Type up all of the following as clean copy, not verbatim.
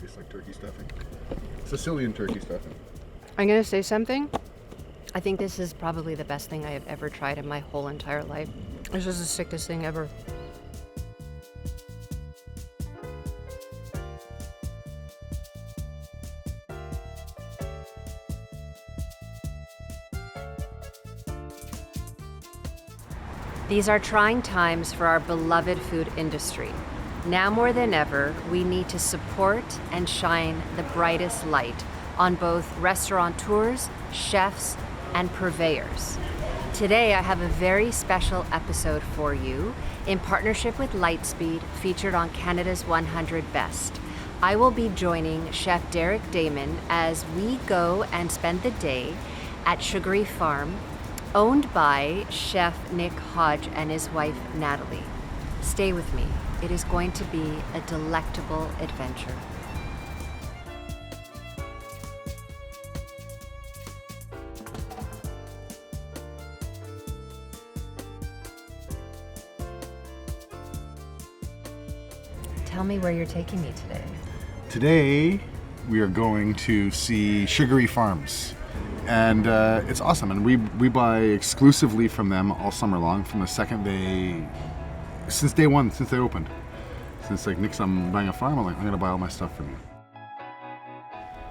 Tastes like turkey stuffing. Sicilian turkey stuffing. I'm gonna say something. I think this is probably the best thing I have ever tried in my whole entire life. This is the sickest thing ever. These are trying times for our beloved food industry. Now more than ever, we need to support and shine the brightest light on both restaurateurs, chefs, and purveyors. Today, I have a very special episode for you in partnership with Lightspeed, featured on Canada's 100 Best. I will be joining Chef Derek Dammann as we go and spend the day at Sugary Farm, owned by Chef Nick Hodge and his wife, Natalie. Stay with me. It is going to be a delectable adventure. Tell me where you're taking me today. Today, we are going to see Sugary Farms. And it's awesome, and we buy exclusively from them all summer long, from the second day, since day one, since they opened. Since like Nick's, I'm buying a farm, I'm gonna buy all my stuff from you.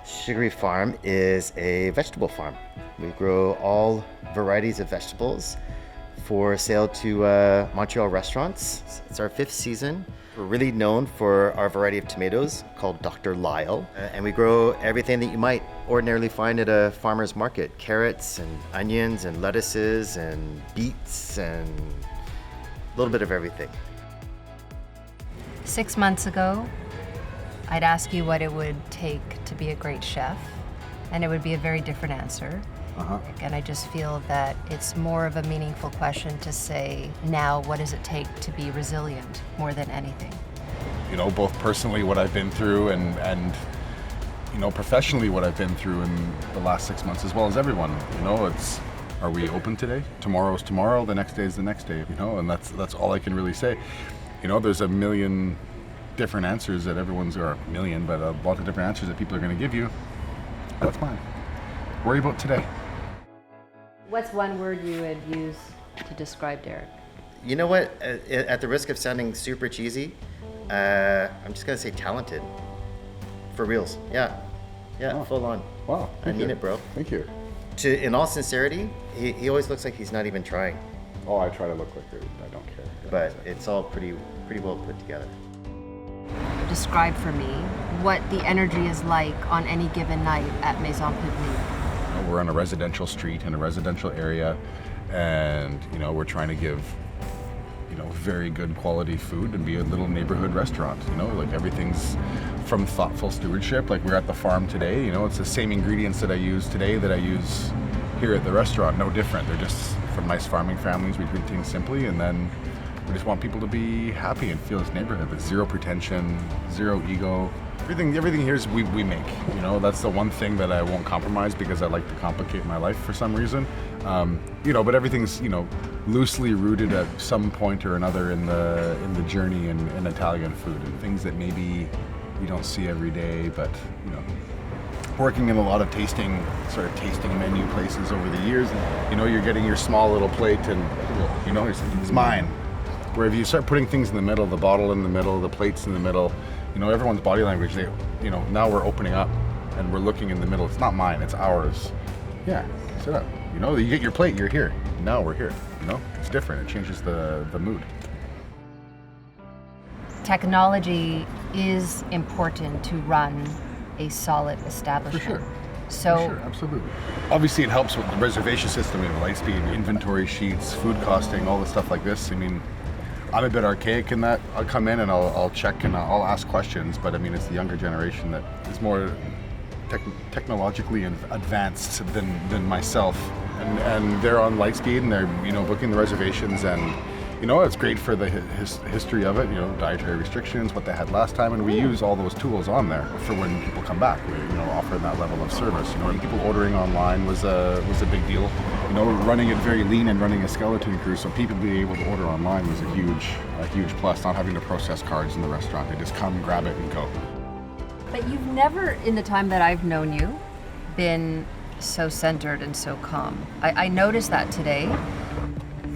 Sugary Farm is a vegetable farm. We grow all varieties of vegetables for sale to Montreal restaurants. It's our 5th season. We're really known for our variety of tomatoes called Dr. Lyle. And we grow everything that you might ordinarily find at a farmer's market. Carrots and onions and lettuces and beets and a little bit of everything. 6 months ago, I'd ask you what it would take to be a great chef, and it would be a very different answer. And I just feel that it's more of a meaningful question to say, now, what does it take to be resilient more than anything? You know, both personally what I've been through and you know, professionally what I've been through in the last 6 months, as well as everyone. You know, it's, are we open today? Tomorrow's tomorrow, the next day is the next day, you know, and that's all I can really say. You know, there's a million different answers that everyone's, or a million, but a lot of different answers that people are gonna give you. That's mine. Worry about today. What's one word you would use to describe Derek? You know what? At the risk of sounding super cheesy, I'm just gonna say talented. For reals. Yeah, Oh. full on. Wow. I mean it, bro. Thank you. In all sincerity, he always looks like he's not even trying, Oh, I try to look like I don't care. but it's all pretty well put together. Describe for me what the energy is like on any given night at Maison Publique. You know, we're on a residential street in a residential area, and you know, we're trying to give, you know, very good quality food and be a little neighborhood restaurant. You know, like everything's from thoughtful stewardship. Like we're at the farm today, you know, it's the same ingredients that I use today that I use here at the restaurant, no different. They're just from nice farming families. We do things simply, and then we just want people to be happy and feel this neighborhood with zero pretension, zero ego. Everything here is we make. You know, that's the one thing that I won't compromise, because I like to complicate my life for some reason. You know, but everything's, you know, loosely rooted at some point or another in the journey in Italian food, and things that maybe you don't see every day, but you know, working in a lot of tasting menu places over the years, you know, you're getting your small little plate and, you know, it's mine. Where if you start putting things in the middle, the bottle in the middle, the plates in the middle, you know, everyone's body language, they, you know, now we're opening up and we're looking in the middle. It's not mine, it's ours. Yeah, sit up. You know, you get your plate, you're here. Now we're here, you know? It's different, it changes the mood. Technology is important to run a solid establishment. For sure. So, For sure, absolutely. Obviously, it helps with the reservation system. We have Lightspeed, inventory sheets, food costing, all the stuff like this. I mean, I'm a bit archaic in that. I'll come in and I'll check and I'll ask questions, but I mean, it's the younger generation that is more technologically advanced than myself. And they're on Lightspeed and they're, you know, booking the reservations, and you know, it's great for the history of it, you know, dietary restrictions, what they had last time, and we use all those tools on there for when people come back. We, you know, offer that level of service. You know, and people ordering online was a big deal. You know, running it very lean and running a skeleton crew, so people being able to order online was a huge plus. Not having to process cards in the restaurant, they just come, grab it, and go. But you've never, in the time that I've known you, been so centered and so calm. I noticed that today.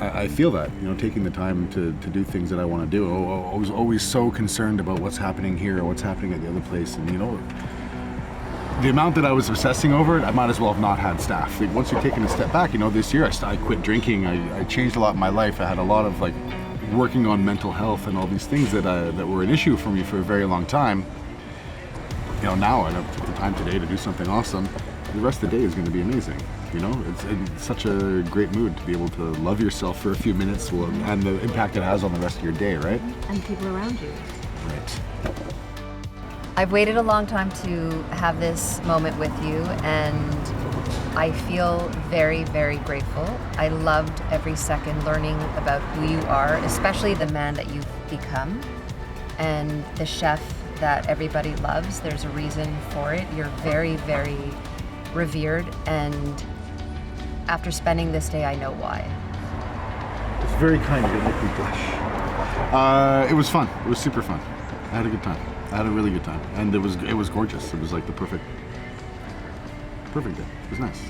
I feel that, taking the time to do things that I want to do. I was always so concerned about what's happening here or what's happening at the other place. And, the amount that I was obsessing over it, I might as well have not had staff. Like, once you're taking a step back, this year I quit drinking. I changed a lot in my life. I had a lot of working on mental health and all these things that were an issue for me for a very long time. Now I took the time today to do something awesome. The rest of the day is going to be amazing. It's in such a great mood to be able to love yourself for a few minutes and the impact it has on the rest of your day, right? And people around you. Right. I've waited a long time to have this moment with you, and I feel very, very grateful. I loved every second learning about who you are, especially the man that you've become, and the chef that everybody loves. There's a reason for it. You're very, very revered, and after spending this day, I know why. It's very kind of you to make me blush. It was fun. It was super fun. I had a good time. I had a really good time, and it was gorgeous. It was like the perfect day. It was nice.